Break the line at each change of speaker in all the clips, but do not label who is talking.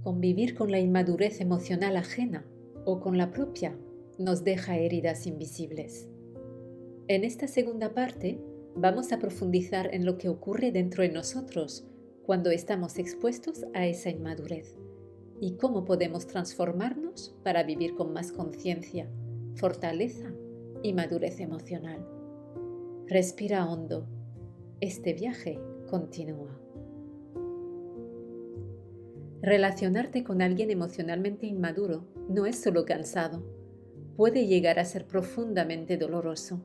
Convivir con la inmadurez emocional ajena o con la propia nos deja heridas invisibles. En esta segunda parte vamos a profundizar en lo que ocurre dentro de nosotros cuando estamos expuestos a esa inmadurez y cómo podemos transformarnos para vivir con más conciencia, fortaleza y madurez emocional. Respira hondo. Este viaje continúa. Relacionarte con alguien emocionalmente inmaduro no es solo cansado, puede llegar a ser profundamente doloroso.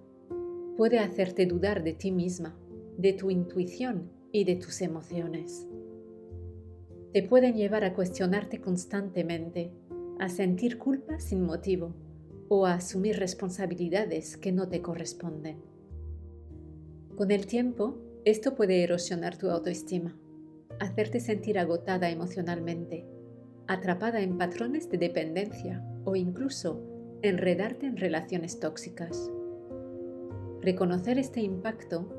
Puede hacerte dudar de ti misma, de tu intuición y de tus emociones. Te pueden llevar a cuestionarte constantemente, a sentir culpa sin motivo o a asumir responsabilidades que no te corresponden. Con el tiempo, esto puede erosionar tu autoestima, hacerte sentir agotada emocionalmente, atrapada en patrones de dependencia o incluso enredarte en relaciones tóxicas. Reconocer este impacto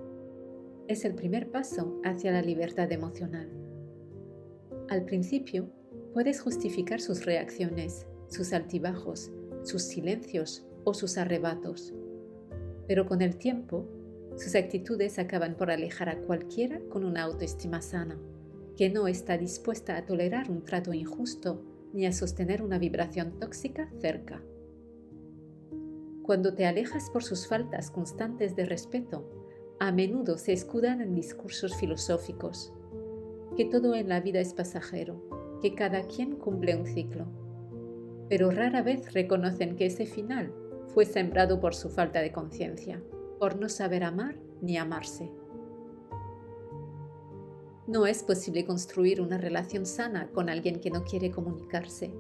es el primer paso hacia la libertad emocional. Al principio, puedes justificar sus reacciones, sus altibajos, sus silencios o sus arrebatos, pero con el tiempo, sus actitudes acaban por alejar a cualquiera con una autoestima sana, que no está dispuesta a tolerar un trato injusto ni a sostener una vibración tóxica cerca. Cuando te alejas por sus faltas constantes de respeto, a menudo se escudan en discursos filosóficos, que todo en la vida es pasajero, que cada quien cumple un ciclo, pero rara vez reconocen que ese final fue sembrado por su falta de conciencia, por no saber amar ni amarse. No es posible construir una relación sana con alguien que no quiere comunicarse,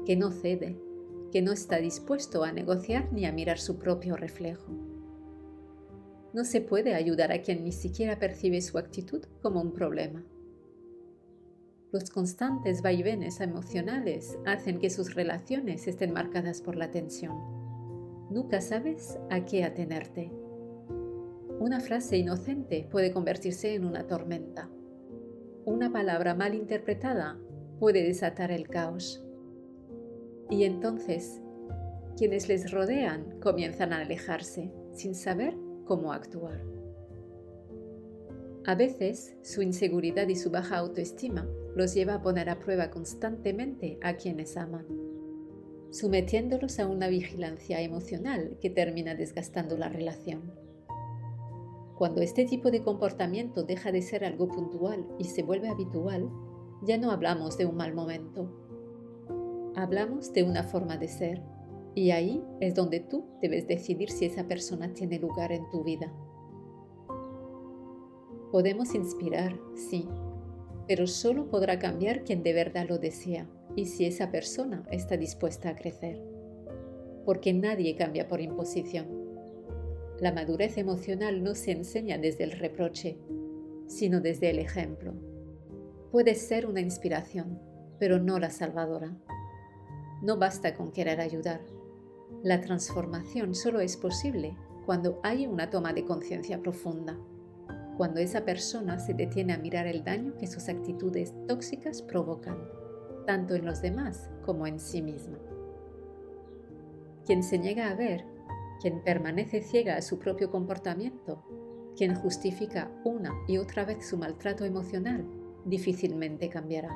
que no cede, que no está dispuesto a negociar ni a mirar su propio reflejo. No se puede ayudar a quien ni siquiera percibe su actitud como un problema. Los constantes vaivenes emocionales hacen que sus relaciones estén marcadas por la tensión. Nunca sabes a qué atenerte. Una frase inocente puede convertirse en una tormenta. Una palabra mal interpretada puede desatar el caos. Y entonces, quienes les rodean comienzan a alejarse sin saber cómo actuar. A veces, su inseguridad y su baja autoestima los lleva a poner a prueba constantemente a quienes aman, sometiéndolos a una vigilancia emocional que termina desgastando la relación. Cuando este tipo de comportamiento deja de ser algo puntual y se vuelve habitual, ya no hablamos de un mal momento. Hablamos de una forma de ser, y ahí es donde tú debes decidir si esa persona tiene lugar en tu vida. Podemos inspirar, sí, pero solo podrá cambiar quien de verdad lo desea y si esa persona está dispuesta a crecer. Porque nadie cambia por imposición. La madurez emocional no se enseña desde el reproche, sino desde el ejemplo. Puede ser una inspiración, pero no la salvadora. No basta con querer ayudar. La transformación solo es posible cuando hay una toma de conciencia profunda, cuando esa persona se detiene a mirar el daño que sus actitudes tóxicas provocan, tanto en los demás como en sí misma. Quien se niega a ver, quien permanece ciega a su propio comportamiento, quien justifica una y otra vez su maltrato emocional, difícilmente cambiará.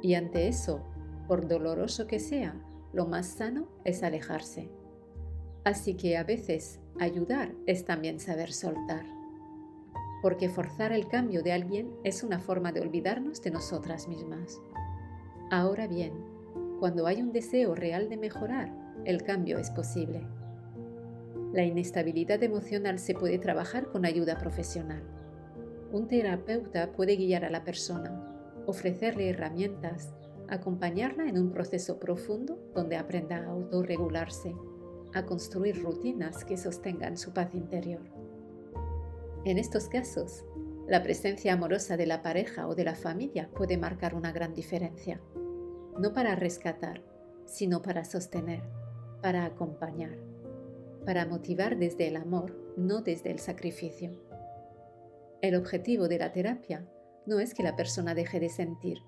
Y ante eso, por doloroso que sea, lo más sano es alejarse. Así que a veces ayudar es también saber soltar. Porque forzar el cambio de alguien es una forma de olvidarnos de nosotras mismas. Ahora bien, cuando hay un deseo real de mejorar, el cambio es posible. La inestabilidad emocional se puede trabajar con ayuda profesional. Un terapeuta puede guiar a la persona, ofrecerle herramientas, acompañarla en un proceso profundo donde aprenda a autorregularse, a construir rutinas que sostengan su paz interior. En estos casos, la presencia amorosa de la pareja o de la familia puede marcar una gran diferencia, no para rescatar, sino para sostener, para acompañar, para motivar desde el amor, no desde el sacrificio. El objetivo de la terapia no es que la persona deje de sentir,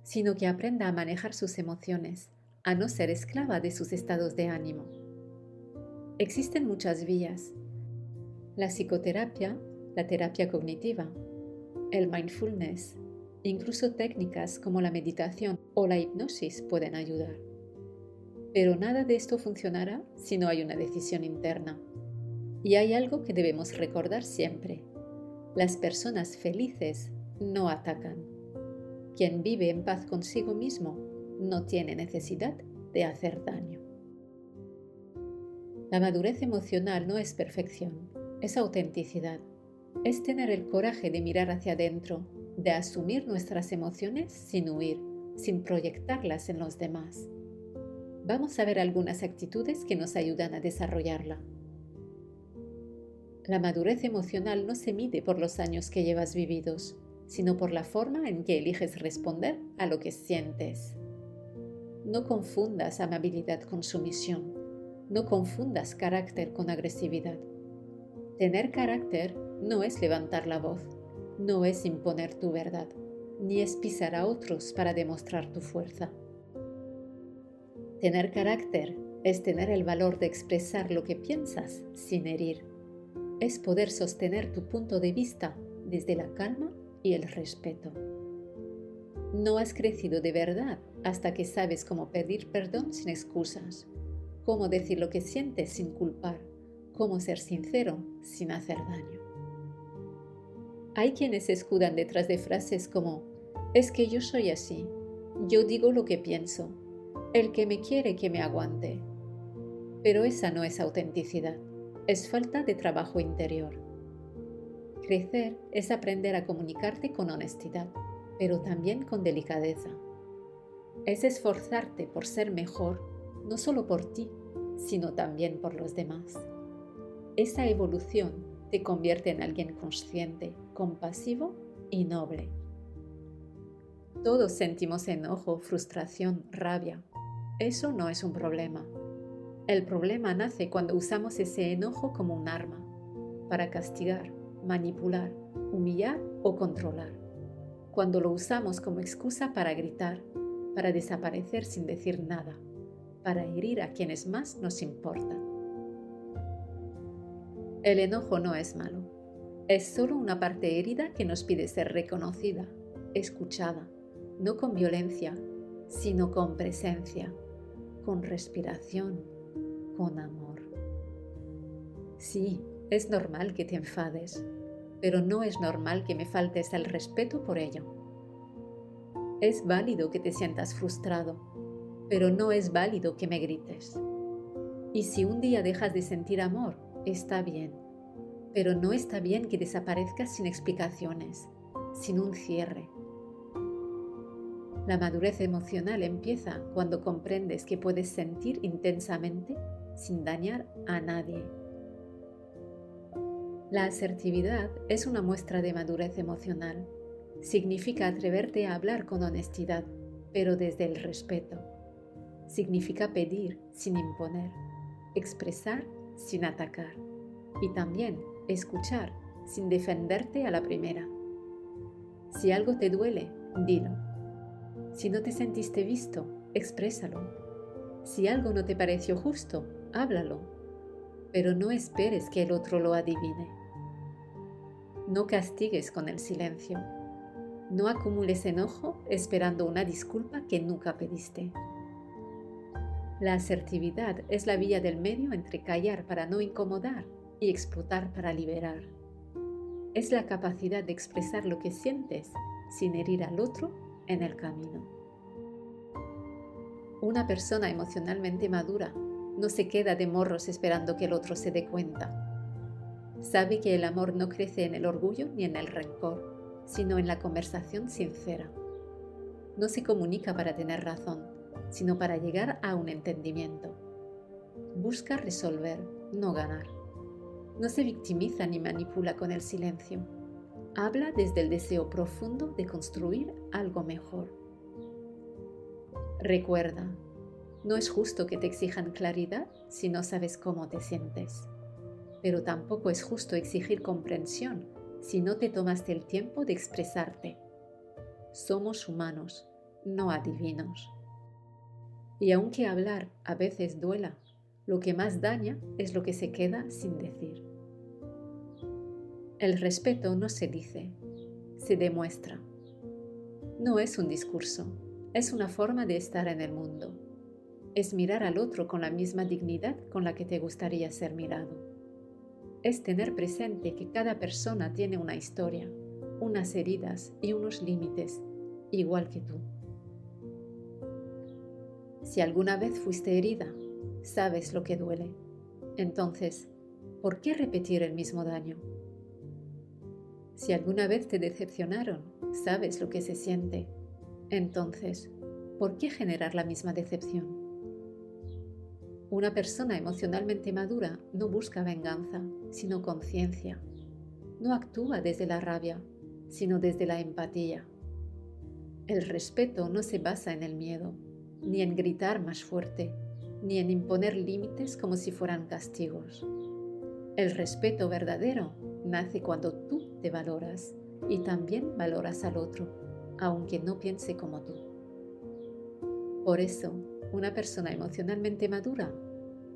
sino que aprenda a manejar sus emociones, a no ser esclava de sus estados de ánimo. Existen muchas vías: la psicoterapia, la terapia cognitiva, el mindfulness, incluso técnicas como la meditación o la hipnosis pueden ayudar. Pero nada de esto funcionará si no hay una decisión interna. Y hay algo que debemos recordar siempre: las personas felices no atacan. Quien vive en paz consigo mismo no tiene necesidad de hacer daño. La madurez emocional no es perfección, es autenticidad. Es tener el coraje de mirar hacia adentro, de asumir nuestras emociones sin huir, sin proyectarlas en los demás. Vamos a ver algunas actitudes que nos ayudan a desarrollarla. La madurez emocional no se mide por los años que llevas vividos, sino por la forma en que eliges responder a lo que sientes. No confundas amabilidad con sumisión. No confundas carácter con agresividad. Tener carácter no es levantar la voz, no es imponer tu verdad, ni es pisar a otros para demostrar tu fuerza. Tener carácter es tener el valor de expresar lo que piensas sin herir. Es poder sostener tu punto de vista desde la calma y el respeto. No has crecido de verdad hasta que sabes cómo pedir perdón sin excusas, cómo decir lo que sientes sin culpar, cómo ser sincero sin hacer daño. Hay quienes se escudan detrás de frases como: es que yo soy así, yo digo lo que pienso, el que me quiere que me aguante. Pero esa no es autenticidad, es falta de trabajo interior. Crecer es aprender a comunicarte con honestidad, pero también con delicadeza. Es esforzarte por ser mejor, no solo por ti, sino también por los demás. Esa evolución te convierte en alguien consciente, compasivo y noble. Todos sentimos enojo, frustración, rabia. Eso no es un problema. El problema nace cuando usamos ese enojo como un arma, para castigar, manipular, humillar o controlar. Cuando lo usamos como excusa para gritar, para desaparecer sin decir nada, para herir a quienes más nos importan. El enojo no es malo, es solo una parte herida que nos pide ser reconocida, escuchada, no con violencia, sino con presencia, con respiración, con amor. Sí, es normal que te enfades, pero no es normal que me faltes el respeto por ello. Es válido que te sientas frustrado, pero no es válido que me grites. Y si un día dejas de sentir amor, está bien, pero no está bien que desaparezcas sin explicaciones, sin un cierre. La madurez emocional empieza cuando comprendes que puedes sentir intensamente sin dañar a nadie. La asertividad es una muestra de madurez emocional. Significa atreverte a hablar con honestidad, pero desde el respeto. Significa pedir sin imponer, expresar sin atacar y también escuchar sin defenderte a la primera. Si algo te duele, dilo. Si no te sentiste visto, exprésalo. Si algo no te pareció justo, háblalo, pero no esperes que el otro lo adivine. No castigues con el silencio. No acumules enojo esperando una disculpa que nunca pediste. La asertividad es la vía del medio entre callar para no incomodar y explotar para liberar. Es la capacidad de expresar lo que sientes sin herir al otro en el camino. Una persona emocionalmente madura no se queda de morros esperando que el otro se dé cuenta. Sabe que el amor no crece en el orgullo ni en el rencor, sino en la conversación sincera. No se comunica para tener razón, sino para llegar a un entendimiento. Busca resolver, no ganar. No se victimiza ni manipula con el silencio. Habla desde el deseo profundo de construir algo mejor. Recuerda, no es justo que te exijan claridad si no sabes cómo te sientes. Pero tampoco es justo exigir comprensión si no te tomaste el tiempo de expresarte. Somos humanos no adivinos. Y aunque hablar a veces duela, lo que más daña es lo que se queda sin decir. El respeto no se dice, se demuestra. No es un discurso, es una forma de estar en el mundo. Es mirar al otro con la misma dignidad con la que te gustaría ser mirado. Es tener presente que cada persona tiene una historia, unas heridas y unos límites, igual que tú. Si alguna vez fuiste herida, sabes lo que duele. Entonces, ¿por qué repetir el mismo daño? Si alguna vez te decepcionaron, sabes lo que se siente. Entonces, ¿por qué generar la misma decepción? Una persona emocionalmente madura no busca venganza, sino conciencia. No actúa desde la rabia, sino desde la empatía. El respeto no se basa en el miedo, ni en gritar más fuerte, ni en imponer límites como si fueran castigos. El respeto verdadero nace cuando tú te valoras y también valoras al otro, aunque no piense como tú. Por eso, una persona emocionalmente madura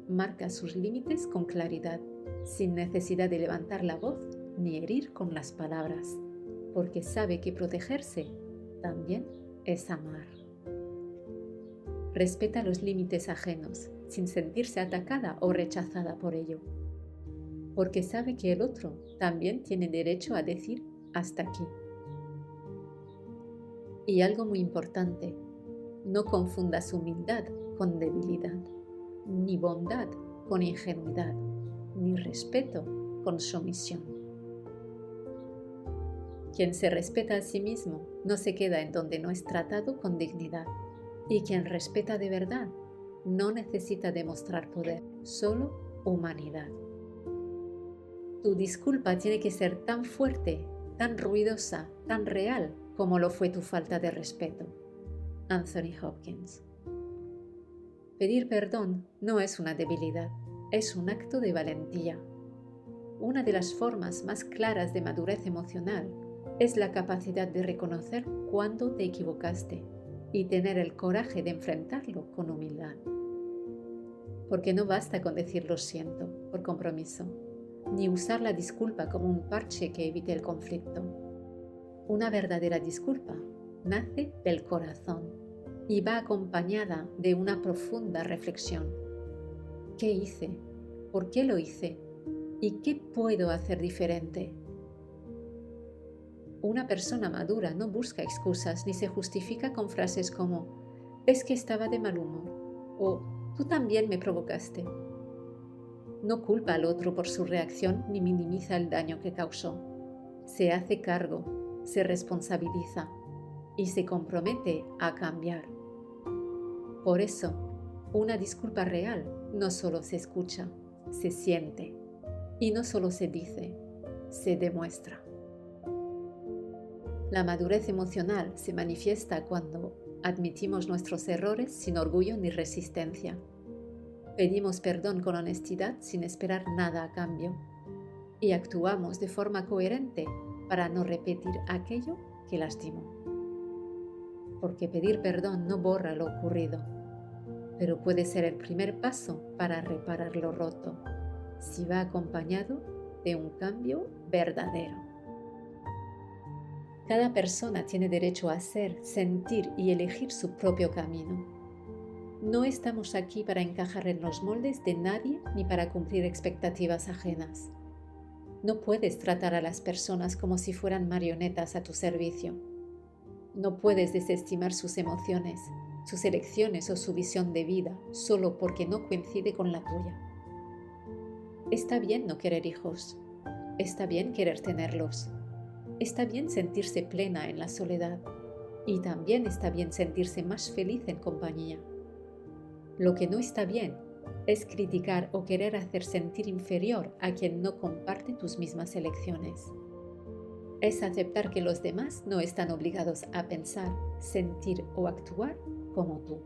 marca sus límites con claridad, sin necesidad de levantar la voz ni herir con las palabras, porque sabe que protegerse también es amar. Respeta los límites ajenos, sin sentirse atacada o rechazada por ello, porque sabe que el otro también tiene derecho a decir hasta aquí. Y algo muy importante, no confundas humildad con debilidad, ni bondad con ingenuidad, ni respeto con sumisión. Quien se respeta a sí mismo no se queda en donde no es tratado con dignidad, y quien respeta de verdad no necesita demostrar poder, solo humanidad. Tu disculpa tiene que ser tan fuerte, tan ruidosa, tan real como lo fue tu falta de respeto. Anthony Hopkins. Pedir perdón no es una debilidad, es un acto de valentía. Una de las formas más claras de madurez emocional es la capacidad de reconocer cuándo te equivocaste y tener el coraje de enfrentarlo con humildad. Porque no basta con decir lo siento por compromiso, ni usar la disculpa como un parche que evite el conflicto. Una verdadera disculpa nace del corazón y va acompañada de una profunda reflexión. ¿Qué hice? ¿Por qué lo hice? ¿Y qué puedo hacer diferente? Una persona madura no busca excusas ni se justifica con frases como «ves que estaba de mal humor» o «tú también me provocaste». No culpa al otro por su reacción ni minimiza el daño que causó. Se hace cargo, se responsabiliza y se compromete a cambiar. Por eso, una disculpa real no solo se escucha, se siente. Y no solo se dice, se demuestra. La madurez emocional se manifiesta cuando admitimos nuestros errores sin orgullo ni resistencia. Pedimos perdón con honestidad sin esperar nada a cambio. Y actuamos de forma coherente para no repetir aquello que lastimó. Porque pedir perdón no borra lo ocurrido, pero puede ser el primer paso para reparar lo roto, si va acompañado de un cambio verdadero. Cada persona tiene derecho a ser, sentir y elegir su propio camino. No estamos aquí para encajar en los moldes de nadie ni para cumplir expectativas ajenas. No puedes tratar a las personas como si fueran marionetas a tu servicio. No puedes desestimar sus emociones, sus elecciones o su visión de vida solo porque no coincide con la tuya. Está bien no querer hijos. Está bien querer tenerlos. Está bien sentirse plena en la soledad. Y también está bien sentirse más feliz en compañía. Lo que no está bien es criticar o querer hacer sentir inferior a quien no comparte tus mismas elecciones. Es aceptar que los demás no están obligados a pensar, sentir o actuar como tú.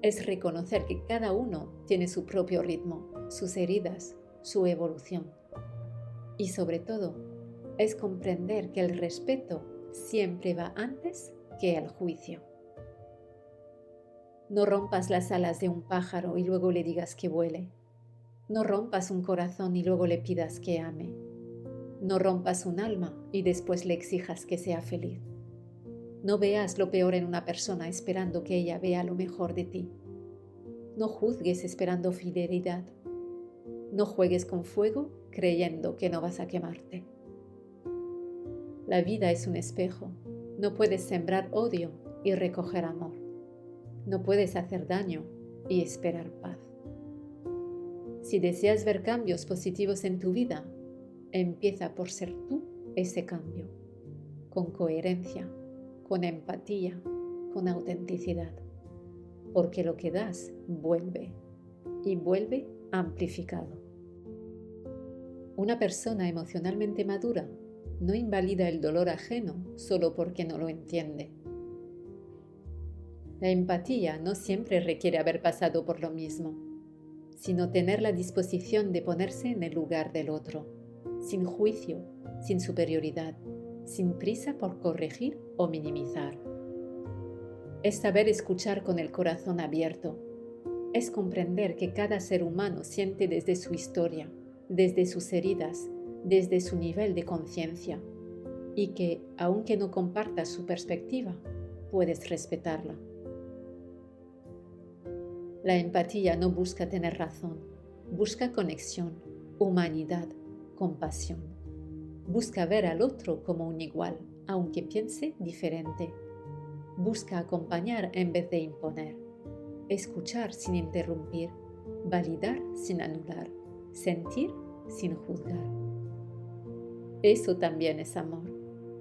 Es reconocer que cada uno tiene su propio ritmo, sus heridas, su evolución. Y sobre todo, es comprender que el respeto siempre va antes que el juicio. No rompas las alas de un pájaro y luego le digas que vuele. No rompas un corazón y luego le pidas que ame. No rompas un alma y después le exijas que sea feliz. No veas lo peor en una persona esperando que ella vea lo mejor de ti. No juzgues esperando fidelidad. No juegues con fuego creyendo que no vas a quemarte. La vida es un espejo. No puedes sembrar odio y recoger amor. No puedes hacer daño y esperar paz. Si deseas ver cambios positivos en tu vida, empieza por ser tú ese cambio, con coherencia, con empatía, con autenticidad. Porque lo que das vuelve y vuelve amplificado. Una persona emocionalmente madura no invalida el dolor ajeno solo porque no lo entiende. La empatía no siempre requiere haber pasado por lo mismo, sino tener la disposición de ponerse en el lugar del otro, sin juicio, sin superioridad, sin prisa por corregir o minimizar. Es saber escuchar con el corazón abierto. Es comprender que cada ser humano siente desde su historia, desde sus heridas, desde su nivel de conciencia, y que, aunque no compartas su perspectiva, puedes respetarla. La empatía no busca tener razón, busca conexión, humanidad, compasión. Busca ver al otro como un igual, aunque piense diferente. Busca acompañar en vez de imponer, escuchar sin interrumpir, validar sin anular, sentir sin juzgar. Eso también es amor,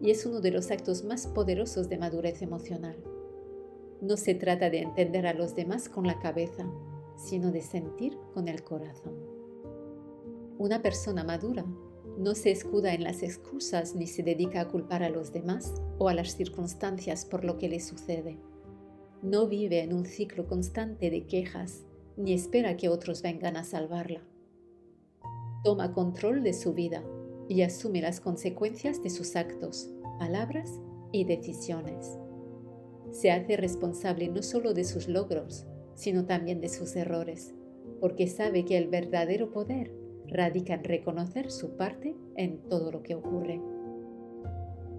y es uno de los actos más poderosos de madurez emocional. No se trata de entender a los demás con la cabeza, sino de sentir con el corazón. Una persona madura no se escuda en las excusas ni se dedica a culpar a los demás o a las circunstancias por lo que le sucede. No vive en un ciclo constante de quejas ni espera que otros vengan a salvarla. Toma control de su vida y asume las consecuencias de sus actos, palabras y decisiones. Se hace responsable no solo de sus logros, sino también de sus errores, porque sabe que el verdadero poder radica en reconocer su parte en todo lo que ocurre.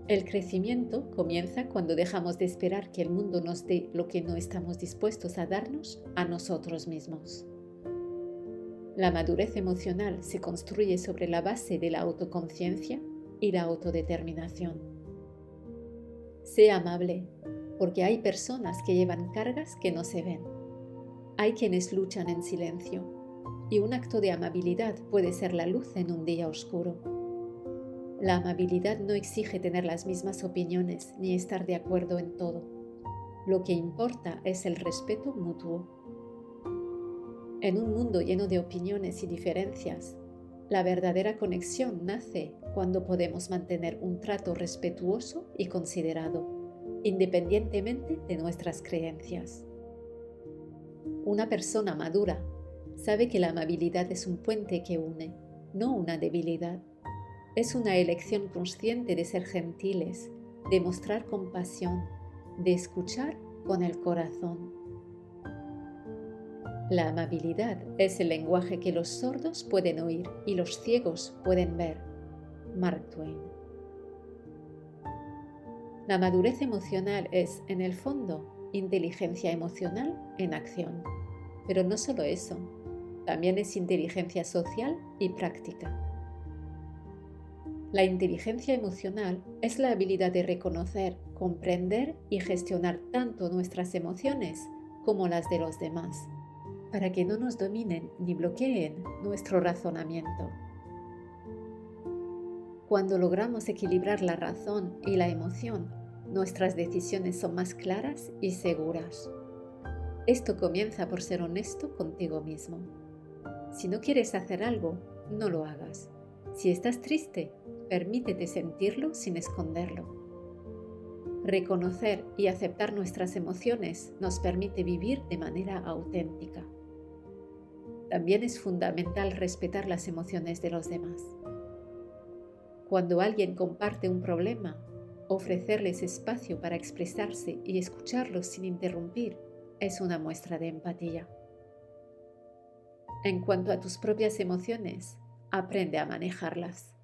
El crecimiento comienza cuando dejamos de esperar que el mundo nos dé lo que no estamos dispuestos a darnos a nosotros mismos. La madurez emocional se construye sobre la base de la autoconciencia y la autodeterminación. Sé amable, porque hay personas que llevan cargas que no se ven. Hay quienes luchan en silencio, y un acto de amabilidad puede ser la luz en un día oscuro. La amabilidad no exige tener las mismas opiniones ni estar de acuerdo en todo. Lo que importa es el respeto mutuo. En un mundo lleno de opiniones y diferencias, la verdadera conexión nace cuando podemos mantener un trato respetuoso y considerado, independientemente de nuestras creencias. Una persona madura sabe que la amabilidad es un puente que une, no una debilidad. Es una elección consciente de ser gentiles, de mostrar compasión, de escuchar con el corazón. La amabilidad es el lenguaje que los sordos pueden oír y los ciegos pueden ver. Mark Twain. La madurez emocional es, en el fondo, inteligencia emocional en acción. Pero no solo eso, también es inteligencia social y práctica. La inteligencia emocional es la habilidad de reconocer, comprender y gestionar tanto nuestras emociones como las de los demás, para que no nos dominen ni bloqueen nuestro razonamiento. Cuando logramos equilibrar la razón y la emoción, nuestras decisiones son más claras y seguras. Esto comienza por ser honesto contigo mismo. Si no quieres hacer algo, no lo hagas. Si estás triste, permítete sentirlo sin esconderlo. Reconocer y aceptar nuestras emociones nos permite vivir de manera auténtica. También es fundamental respetar las emociones de los demás. Cuando alguien comparte un problema, Ofrecerles espacio para expresarse y escucharlos sin interrumpir es una muestra de empatía. En cuanto a tus propias emociones, aprende a manejarlas.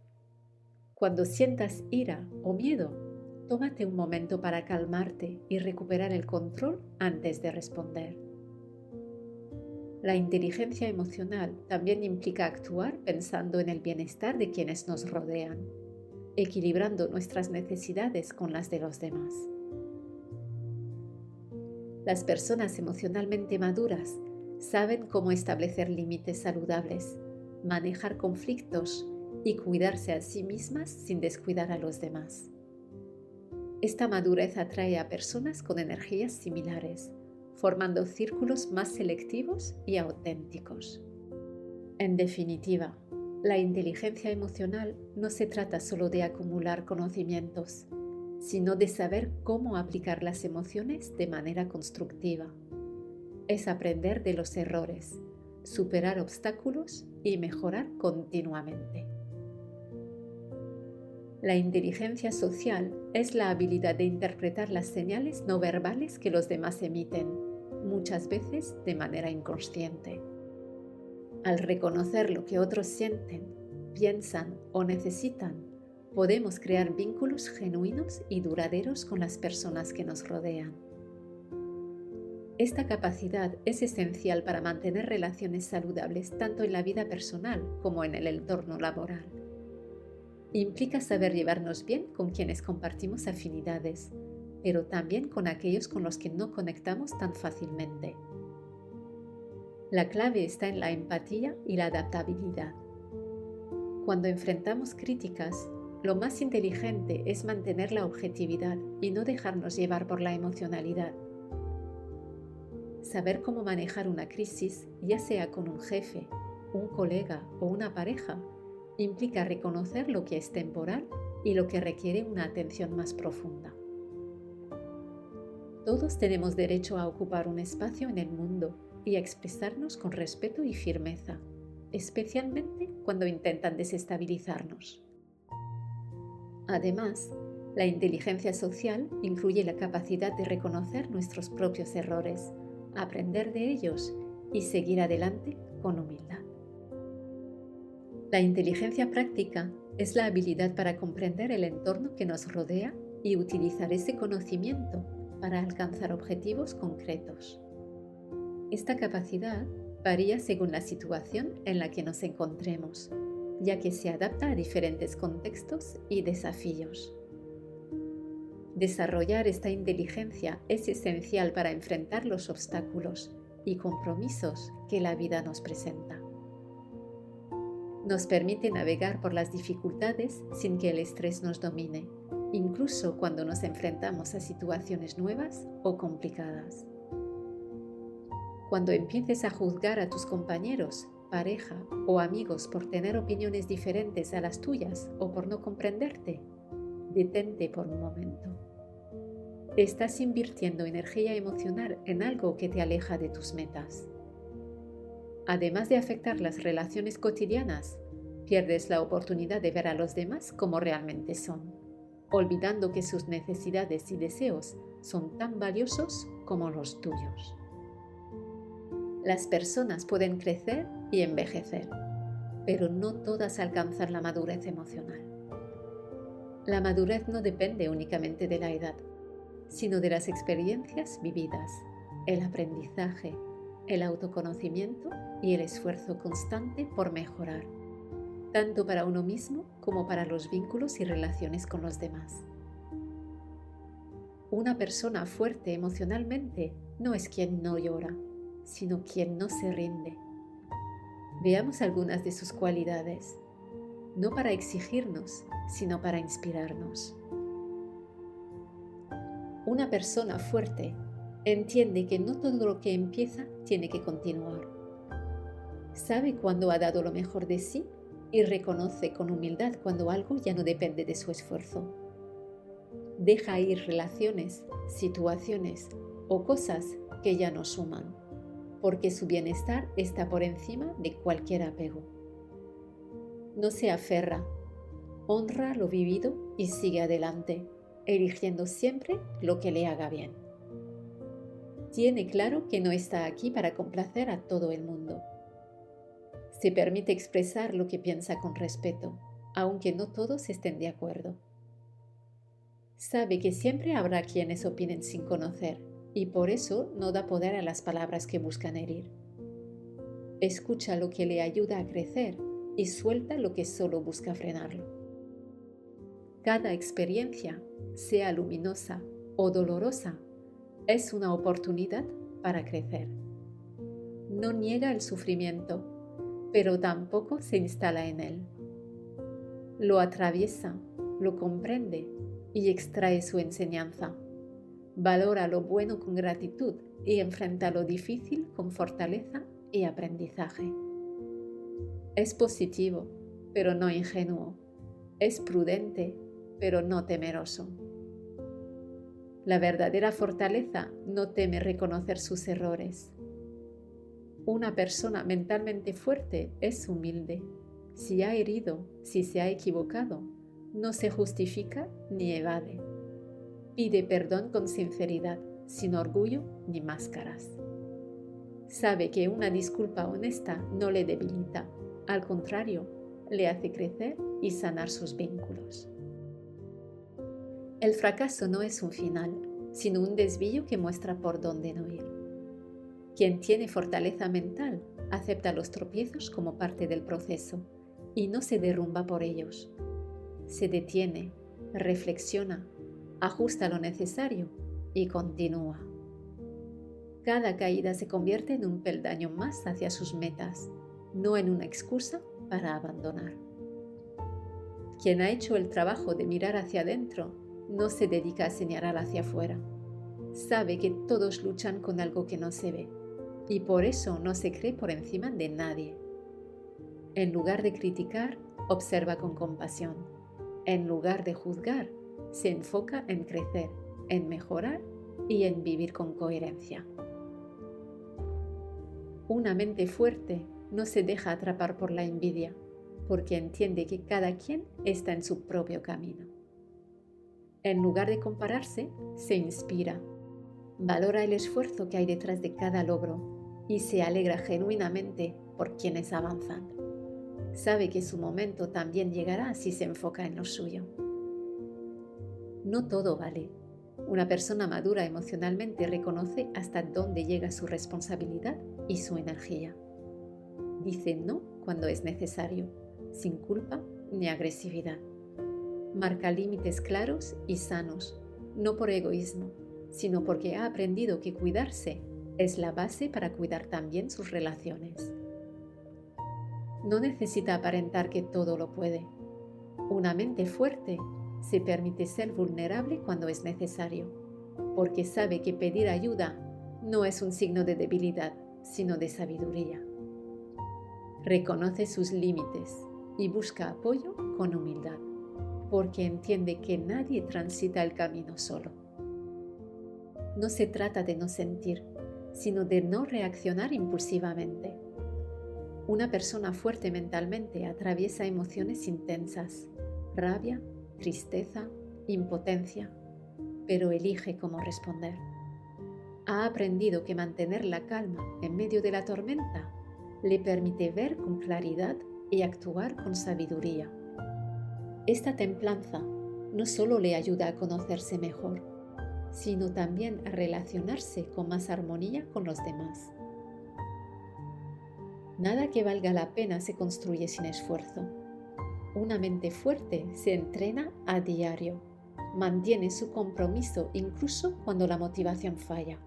Cuando sientas ira o miedo, tómate un momento para calmarte y recuperar el control antes de responder. La inteligencia emocional también implica actuar pensando en el bienestar de quienes nos rodean, equilibrando nuestras necesidades con las de los demás. Las personas emocionalmente maduras saben cómo establecer límites saludables, manejar conflictos y cuidarse a sí mismas sin descuidar a los demás. Esta madurez atrae a personas con energías similares, formando círculos más selectivos y auténticos. En definitiva, la inteligencia emocional no se trata solo de acumular conocimientos, sino de saber cómo aplicar las emociones de manera constructiva. Es aprender de los errores, superar obstáculos y mejorar continuamente. La inteligencia social es la habilidad de interpretar las señales no verbales que los demás emiten, muchas veces de manera inconsciente. Al reconocer lo que otros sienten, piensan o necesitan, podemos crear vínculos genuinos y duraderos con las personas que nos rodean. Esta capacidad es esencial para mantener relaciones saludables tanto en la vida personal como en el entorno laboral. Implica saber llevarnos bien con quienes compartimos afinidades, pero también con aquellos con los que no conectamos tan fácilmente. La clave está en la empatía y la adaptabilidad. Cuando enfrentamos críticas, lo más inteligente es mantener la objetividad y no dejarnos llevar por la emocionalidad. Saber cómo manejar una crisis, ya sea con un jefe, un colega o una pareja, implica reconocer lo que es temporal y lo que requiere una atención más profunda. Todos tenemos derecho a ocupar un espacio en el mundo y a expresarnos con respeto y firmeza, especialmente cuando intentan desestabilizarnos. Además, la inteligencia social incluye la capacidad de reconocer nuestros propios errores, aprender de ellos y seguir adelante con humildad. La inteligencia práctica es la habilidad para comprender el entorno que nos rodea y utilizar ese conocimiento para alcanzar objetivos concretos. Esta capacidad varía según la situación en la que nos encontremos, ya que se adapta a diferentes contextos y desafíos. Desarrollar esta inteligencia es esencial para enfrentar los obstáculos y compromisos que la vida nos presenta. Nos permite navegar por las dificultades sin que el estrés nos domine, incluso cuando nos enfrentamos a situaciones nuevas o complicadas. Cuando empieces a juzgar a tus compañeros, pareja o amigos por tener opiniones diferentes a las tuyas o por no comprenderte, detente por un momento. Estás invirtiendo energía emocional en algo que te aleja de tus metas. Además de afectar las relaciones cotidianas, pierdes la oportunidad de ver a los demás como realmente son, olvidando que sus necesidades y deseos son tan valiosos como los tuyos. Las personas pueden crecer y envejecer, pero no todas alcanzan la madurez emocional. La madurez no depende únicamente de la edad, sino de las experiencias vividas, el aprendizaje, el autoconocimiento y el esfuerzo constante por mejorar, tanto para uno mismo como para los vínculos y relaciones con los demás. Una persona fuerte emocionalmente no es quien no llora, sino quien no se rinde. Veamos algunas de sus cualidades, no para exigirnos, sino para inspirarnos. Una persona fuerte entiende que no todo lo que empieza tiene que continuar. Sabe cuándo ha dado lo mejor de sí y reconoce con humildad cuando algo ya no depende de su esfuerzo. Deja ir relaciones, situaciones o cosas que ya no suman, porque su bienestar está por encima de cualquier apego. No se aferra, honra lo vivido y sigue adelante, eligiendo siempre lo que le haga bien. Tiene claro que no está aquí para complacer a todo el mundo. Se permite expresar lo que piensa con respeto, aunque no todos estén de acuerdo. Sabe que siempre habrá quienes opinen sin conocer, y por eso no da poder a las palabras que buscan herir. Escucha lo que le ayuda a crecer y suelta lo que solo busca frenarlo. Cada experiencia, sea luminosa o dolorosa, es una oportunidad para crecer. No niega el sufrimiento, pero tampoco se instala en él. Lo atraviesa, lo comprende y extrae su enseñanza. Valora lo bueno con gratitud y enfrenta lo difícil con fortaleza y aprendizaje. Es positivo, pero no ingenuo. Es prudente, pero no temeroso. La verdadera fortaleza no teme reconocer sus errores. Una persona mentalmente fuerte es humilde. Si ha herido, si se ha equivocado, no se justifica ni evade. Pide perdón con sinceridad, sin orgullo ni máscaras. Sabe que una disculpa honesta no le debilita, al contrario, le hace crecer y sanar sus vínculos. El fracaso no es un final, sino un desvío que muestra por dónde no ir. Quien tiene fortaleza mental acepta los tropiezos como parte del proceso y no se derrumba por ellos. Se detiene, reflexiona, ajusta lo necesario y continúa. Cada caída se convierte en un peldaño más hacia sus metas, no en una excusa para abandonar. Quien ha hecho el trabajo de mirar hacia adentro no se dedica a señalar hacia afuera. Sabe que todos luchan con algo que no se ve y por eso no se cree por encima de nadie. En lugar de criticar, observa con compasión. En lugar de juzgar, se enfoca en crecer, en mejorar y en vivir con coherencia. Una mente fuerte no se deja atrapar por la envidia, porque entiende que cada quien está en su propio camino. En lugar de compararse, se inspira, valora el esfuerzo que hay detrás de cada logro y se alegra genuinamente por quienes avanzan. Sabe que su momento también llegará si se enfoca en lo suyo. No todo vale. Una persona madura emocionalmente reconoce hasta dónde llega su responsabilidad y su energía. Dice no cuando es necesario, sin culpa ni agresividad. Marca límites claros y sanos, no por egoísmo, sino porque ha aprendido que cuidarse es la base para cuidar también sus relaciones. No necesita aparentar que todo lo puede. Una mente fuerte se permite ser vulnerable cuando es necesario, porque sabe que pedir ayuda no es un signo de debilidad, sino de sabiduría. Reconoce sus límites y busca apoyo con humildad, porque entiende que nadie transita el camino solo. No se trata de no sentir, sino de no reaccionar impulsivamente. Una persona fuerte mentalmente atraviesa emociones intensas, rabia, tristeza, impotencia, pero elige cómo responder. Ha aprendido que mantener la calma en medio de la tormenta le permite ver con claridad y actuar con sabiduría. Esta templanza no solo le ayuda a conocerse mejor, sino también a relacionarse con más armonía con los demás. Nada que valga la pena se construye sin esfuerzo. Una mente fuerte se entrena a diario, mantiene su compromiso incluso cuando la motivación falla.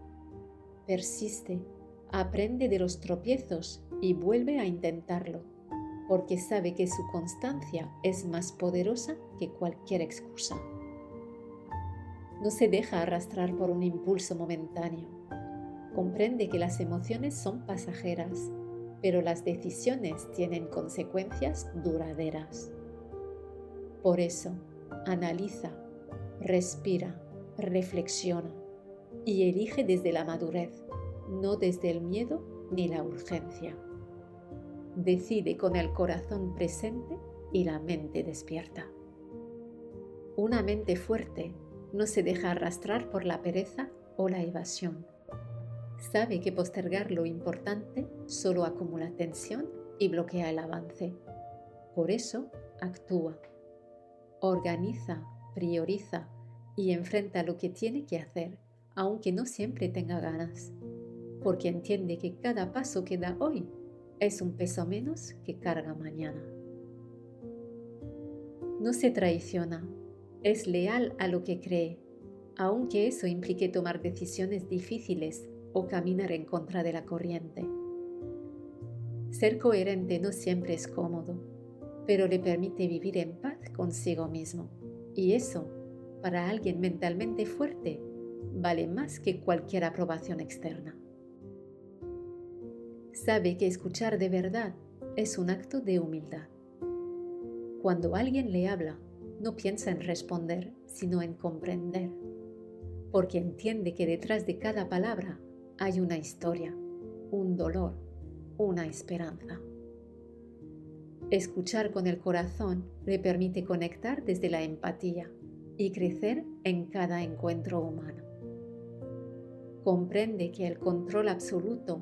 Persiste, aprende de los tropiezos y vuelve a intentarlo, porque sabe que su constancia es más poderosa que cualquier excusa. No se deja arrastrar por un impulso momentáneo. Comprende que las emociones son pasajeras, pero las decisiones tienen consecuencias duraderas. Por eso, analiza, respira, reflexiona y elige desde la madurez, no desde el miedo ni la urgencia. Decide con el corazón presente y la mente despierta. Una mente fuerte no se deja arrastrar por la pereza o la evasión. Sabe que postergar lo importante solo acumula tensión y bloquea el avance. Por eso actúa, organiza, prioriza y enfrenta lo que tiene que hacer, aunque no siempre tenga ganas, porque entiende que cada paso que da hoy es un peso menos que carga mañana. No se traiciona, es leal a lo que cree, aunque eso implique tomar decisiones difíciles o caminar en contra de la corriente. Ser coherente no siempre es cómodo, pero le permite vivir en paz consigo mismo. Y eso, para alguien mentalmente fuerte, vale más que cualquier aprobación externa. Sabe que escuchar de verdad es un acto de humildad. Cuando alguien le habla, no piensa en responder, sino en comprender, porque entiende que detrás de cada palabra hay una historia, un dolor, una esperanza. Escuchar con el corazón le permite conectar desde la empatía y crecer en cada encuentro humano. Comprende que el control absoluto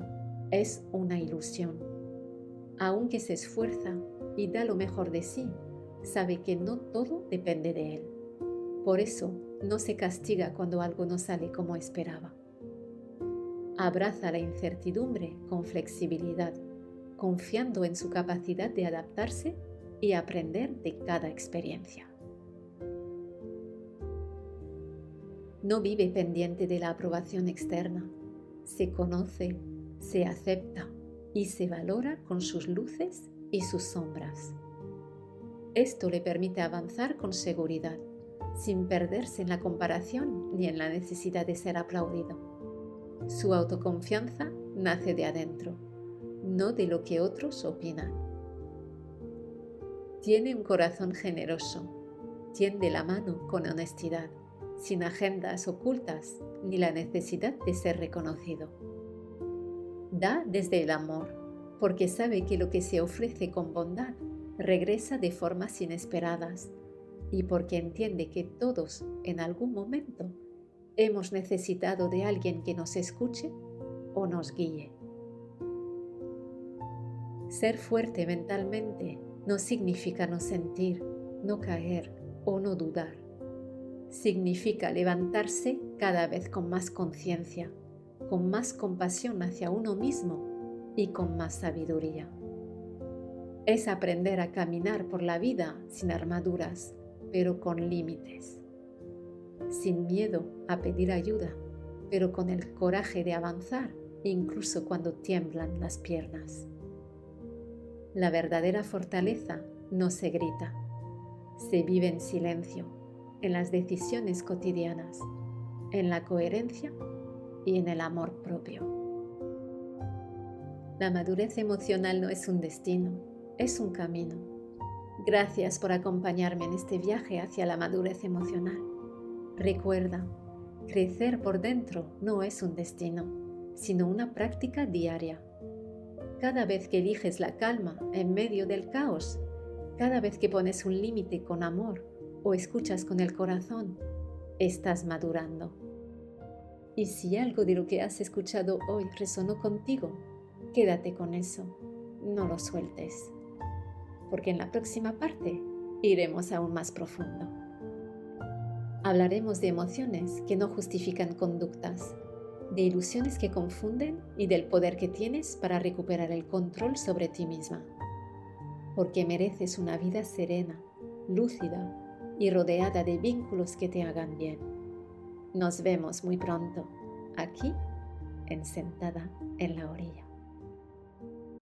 es una ilusión. Aunque se esfuerza y da lo mejor de sí, sabe que no todo depende de él. Por eso no se castiga cuando algo no sale como esperaba. Abraza la incertidumbre con flexibilidad, confiando en su capacidad de adaptarse y aprender de cada experiencia. No vive pendiente de la aprobación externa. Se conoce, se acepta y se valora con sus luces y sus sombras. Esto le permite avanzar con seguridad, sin perderse en la comparación ni en la necesidad de ser aplaudido. Su autoconfianza nace de adentro, no de lo que otros opinan. Tiene un corazón generoso, tiende la mano con honestidad, sin agendas ocultas ni la necesidad de ser reconocido. Da desde el amor, porque sabe que lo que se ofrece con bondad regresa de formas inesperadas y porque entiende que todos, en algún momento, hemos necesitado de alguien que nos escuche o nos guíe. Ser fuerte mentalmente no significa no sentir, no caer o no dudar. Significa levantarse cada vez con más conciencia, con más compasión hacia uno mismo y con más sabiduría. Es aprender a caminar por la vida sin armaduras, pero con límites. Sin miedo a pedir ayuda, pero con el coraje de avanzar, incluso cuando tiemblan las piernas. La verdadera fortaleza no se grita, se vive en silencio, en las decisiones cotidianas, en la coherencia y en el amor propio. La madurez emocional no es un destino, es un camino. Gracias por acompañarme en este viaje hacia la madurez emocional. Recuerda, crecer por dentro no es un destino, sino una práctica diaria. Cada vez que eliges la calma en medio del caos, cada vez que pones un límite con amor o escuchas con el corazón, estás madurando. Y si algo de lo que has escuchado hoy resonó contigo, quédate con eso, no lo sueltes, porque en la próxima parte iremos aún más profundo. Hablaremos de emociones que no justifican conductas, de ilusiones que confunden y del poder que tienes para recuperar el control sobre ti misma. Porque mereces una vida serena, lúcida y rodeada de vínculos que te hagan bien. Nos vemos muy pronto, aquí, en Sentada en la Orilla.